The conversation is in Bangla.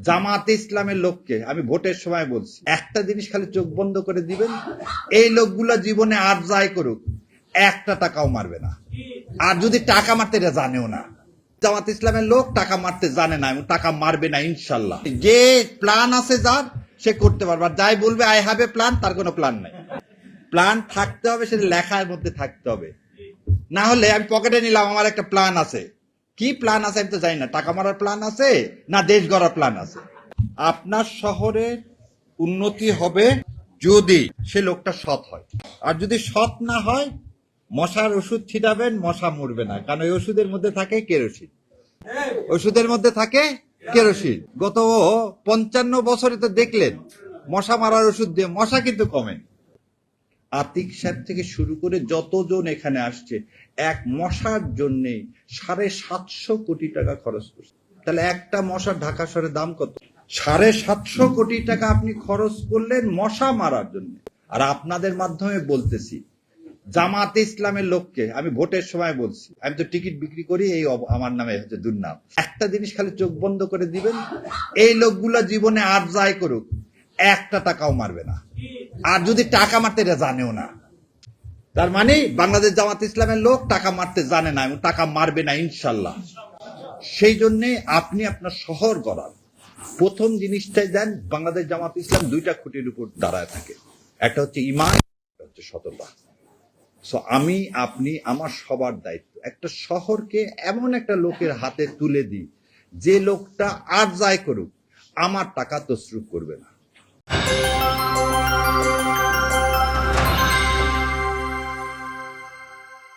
জামাতে ইসলামের লোককে আমি ভোটের সময় বলছি, একটা জিনিস খালি চোখ বন্ধ করে দিবেন, এই লোকগুলা জীবনে আর যাই করুক একটা টাকাও মারবে না। আর যদি টাকা মারতে এটা জানেও না। জামাত ইসলামের লোক টাকা মারতে জানে না এবং টাকা মারবে না ইনশাল্লাহ। যে প্ল্যান আছে যার সে করতে পারবে, আর যাই বলবে আই হ্যাভ এ প্ল্যান, তার কোনো প্ল্যান নাই। প্ল্যান থাকতে হবে, সেটা লেখার মধ্যে থাকতে হবে। না হলে আমি পকেটে নিলাম আমার একটা প্ল্যান আছে, কি প্ল্যান আছে আমি তো জানি না, টাকা মারার প্ল্যান আছে না দেশ গড়ার প্ল্যান আছে। আপনার শহরের উন্নতি হবে যদি সে লোকটা সৎ হয়, আর যদি সৎ না হয় মশার ওষুধ ছিটাবেন, মশা মরবে না, কারণ ওই ওষুধের মধ্যে থাকে কেরোসিন। ওষুধের মধ্যে থাকে কেরোসিন। গত 55 বছরে তো দেখলেন মশা মারার ওষুধ দিয়ে মশা কিন্তু কমে। আতিক সাহেব থেকে শুরু করে যতজন এখানে আসছে এক মশার জন্য 750 কোটি টাকা খরচ করছে। তাহলে একটা মশা ঢাকা শহরের দাম কত? 750 কোটি টাকা আপনি খরচ করলেন মশা মারার জন্য। আর আপনাদের মাধ্যমে বলতেছি, জামাতে ইসলামের লোককে আমি ভোটের সময় বলছি, আমি তো টিকিট বিক্রি করি, এই আমার নামে হচ্ছে দুর্নাম। একটা জিনিস খালি চোখ বন্ধ করে দিবেন, এই লোকগুলা জীবনে আর যাই করুক একটা টাকাও মারবে না। আর যদি টাকা মারতে এটা জানেও না, তার মানে বাংলাদেশ জামাত ইসলামের লোক টাকা মারতে জানে না এবং টাকা মারবে না ইনশাল্লাহ। সেই জন্য আপনি আপনার শহর গড়ার প্রথম জিনিসটাই দেন। বাংলাদেশ জামাত ইসলাম দুইটা খুঁটির উপর দাঁড়ায় থাকে, একটা হচ্ছে ঈমান, একটা হচ্ছে সততা। সো আমি আপনি আমার সবার দায়িত্ব একটা শহরকে এমন একটা লোকের হাতে তুলে দিই যে লোকটা আর যাই করুক আমার টাকা তসরুফ করবে না।